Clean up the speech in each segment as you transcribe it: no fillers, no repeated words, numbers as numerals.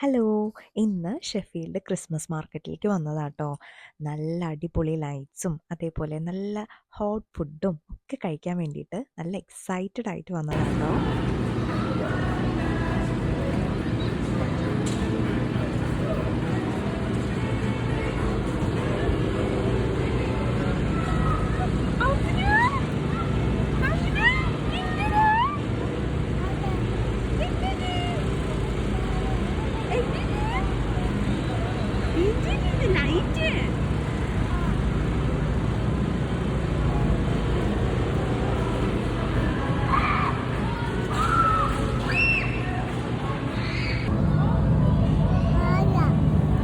Hello! ഇന്ന് Sheffield Christmas മാർക്കറ്റിലേക്ക് വന്നതാട്ടോ. നല്ല അടിപൊളി ലൈറ്റ്സും അതേപോലെ നല്ല ഹോട്ട് ഫുഡും ഒക്കെ കഴിക്കാൻ വേണ്ടിയിട്ട് നല്ല എക്സൈറ്റഡ് ആയിട്ട് വന്നതാട്ടോ.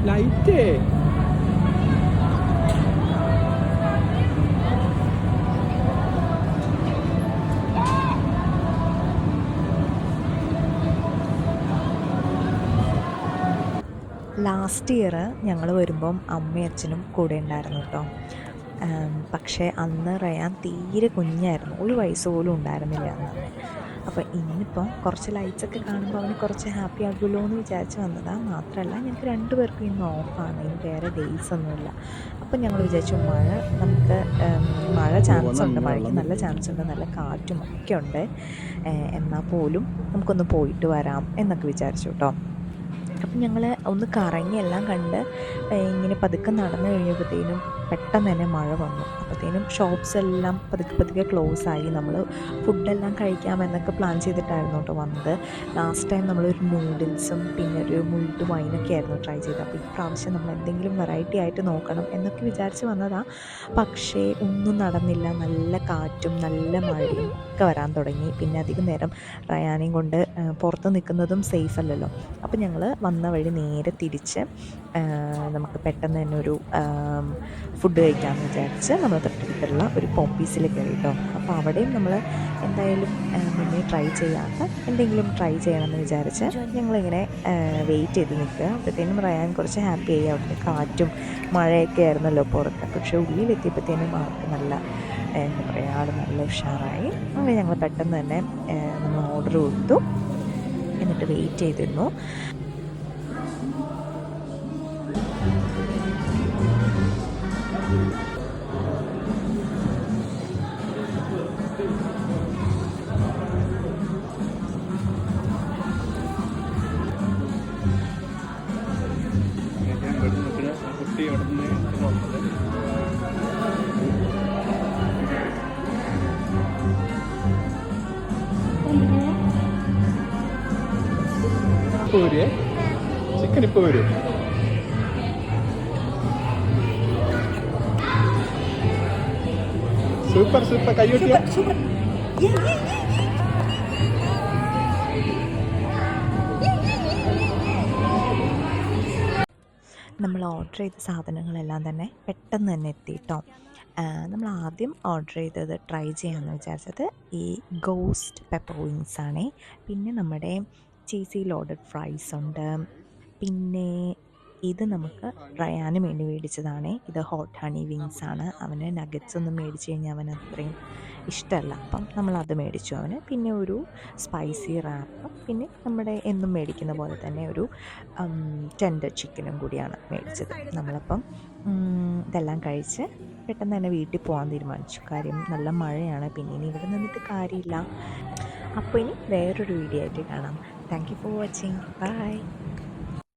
ലൈറ്റ് ലാസ്റ്റ് ഇയർ ഞങ്ങൾ വരുമ്പം അമ്മയും അച്ഛനും കൂടെ ഉണ്ടായിരുന്നു കേട്ടോ. പക്ഷേ അന്ന് റയാൻ തീരെ കുഞ്ഞായിരുന്നു, ഒരു വയസ്സ് പോലും ഉണ്ടായിരുന്നില്ല അന്ന്. അപ്പോൾ ഇന്നിപ്പം കുറച്ച് ലൈറ്റ്സൊക്കെ കാണുമ്പോൾ അവന് കുറച്ച് ഹാപ്പി ആകുമല്ലോ എന്ന് വിചാരിച്ച് വന്നതാണ്. മാത്രമല്ല ഞങ്ങൾക്ക് രണ്ടുപേർക്കും ഇന്ന് ഓഫാണ്, ഇനി വേറെ ഡേയ്സ് ഒന്നുമില്ല. അപ്പം ഞങ്ങൾ വിചാരിച്ചു നമുക്ക് മഴ ചാൻസ് ഉണ്ട്, മഴയ്ക്ക് നല്ല ചാൻസ് ഉണ്ട്, നല്ല കാറ്റും ഒക്കെ ഉണ്ട്, എന്നാൽ പോലും നമുക്കൊന്ന് പോയിട്ട് വരാം എന്നൊക്കെ വിചാരിച്ചു കേട്ടോ. അപ്പം ഞങ്ങൾ ഒന്ന് കറങ്ങി എല്ലാം കണ്ട് ഇങ്ങനെ പതുക്കെ നടന്നു കഴിഞ്ഞപ്പോഴത്തേനും പെട്ടെന്ന് തന്നെ മഴ വന്നു. അപ്പോഴത്തേനും ഷോപ്സ് എല്ലാം പതുക്കെ ക്ലോസ് ആയി. നമ്മൾ ഫുഡെല്ലാം കഴിക്കാമെന്നൊക്കെ പ്ലാൻ ചെയ്തിട്ടായിരുന്നു കേട്ടോ വന്നത്. ലാസ്റ്റ് ടൈം നമ്മളൊരു നൂഡിൽസും പിന്നെ ഒരു മുൾട്ട് വൈനൊക്കെ ആയിരുന്നു ട്രൈ ചെയ്തത്. അപ്പോൾ ഇപ്രാവശ്യം നമ്മൾ എന്തെങ്കിലും വെറൈറ്റി ആയിട്ട് നോക്കണം എന്നൊക്കെ വിചാരിച്ച് വന്നതാണ്. പക്ഷേ ഒന്നും നടന്നില്ല. നല്ല കാറ്റും നല്ല മഴയും ഒക്കെ വരാൻ തുടങ്ങി. പിന്നെ അധികം നേരം റയാനെയും കൊണ്ട് പുറത്ത് നിൽക്കുന്നതും സേഫ് അല്ലല്ലോ. അപ്പോൾ ഞങ്ങൾ വന്ന വഴി നേരെ തിരിച്ച് നമുക്ക് പെട്ടെന്ന് തന്നെ ഒരു ഫുഡ് കഴിക്കാമെന്ന് വിചാരിച്ച് നമ്മൾ തൊട്ടടുത്തുള്ള ഒരു പോപ്പീസിൽ കയറി കേട്ടോ. അപ്പോൾ അവിടെയും നമ്മൾ എന്തായാലും മുന്നേ ട്രൈ ചെയ്യാത്ത എന്തെങ്കിലും ട്രൈ ചെയ്യണമെന്ന് വിചാരിച്ച് ഞങ്ങളിങ്ങനെ വെയിറ്റ് ചെയ്ത് നിൽക്കുക. അപ്പോഴത്തേനും റയാൻ കുറച്ച് ഹാപ്പി ആയി. അവിടുത്തെ കാറ്റും മഴയൊക്കെ ആയിരുന്നല്ലോ പുറത്ത്. പക്ഷേ ഉള്ളിലെത്തിയപ്പോഴത്തേനും ആൾക്ക് നല്ല എന്താ പറയുക, ആൾ നല്ല ഉഷാറായി. അങ്ങനെ ഞങ്ങൾ പെട്ടെന്ന് തന്നെ നമ്മൾ ഓർഡർ കൊടുത്തു, എന്നിട്ട് വെയിറ്റ് ചെയ്തിരുന്നു. കുട്ടി അവിടെ നിന്ന് വന്നത് ഇപ്പോൾ വരെ ചിക്കൻ ഇപ്പോൾ വരും. സൂപ്പർ സൂപ്പർ കൈയൊട്ടിയ നമ്മൾ ഓർഡർ ചെയ്ത സാധനങ്ങളെല്ലാം തന്നെ പെട്ടെന്ന് തന്നെ എത്തിയിട്ടോ. നമ്മൾ ആദ്യം ഓർഡർ ചെയ്തത് ട്രൈ ചെയ്യാമെന്ന് വിചാരിച്ചത് ഈ ഗോസ്റ്റ് പെപ്പർ വിങ്സ് ആണേ. പിന്നെ നമ്മുടെ ചീസി ലോഡഡ് ഫ്രൈസ് ഉണ്ട്. പിന്നെ ഇത് നമുക്ക് റയാന് വേണ്ടി മേടിച്ചതാണ്. ഇത് ഹോട്ട് ഹണി വിങ്സ് ആണ്. അവന് നഗറ്റ്സ് ഒന്നും മേടിച്ച് കഴിഞ്ഞാൽ അവന് അത്രയും ഇഷ്ടമല്ല, അപ്പം നമ്മളത് മേടിച്ചു അവന്. പിന്നെ ഒരു സ്പൈസി റാപ്പ്, പിന്നെ നമ്മുടെ എന്നും മേടിക്കുന്ന പോലെ തന്നെ ഒരു ടെൻഡർ ചിക്കനും കൂടിയാണ് മേടിച്ചത്. നമ്മളപ്പം ഇതെല്ലാം കഴിച്ച് പെട്ടെന്ന് തന്നെ വീട്ടിൽ പോകാൻ തീരുമാനിച്ചു. കാര്യം നല്ല മഴയാണ്, പിന്നെ ഇനി ഇവിടെ നിന്നിട്ട് കാര്യമില്ല. അപ്പോൾ ഇനി വേറൊരു വീഡിയോ ആയിട്ട് കാണാം. Thank you for watching. By.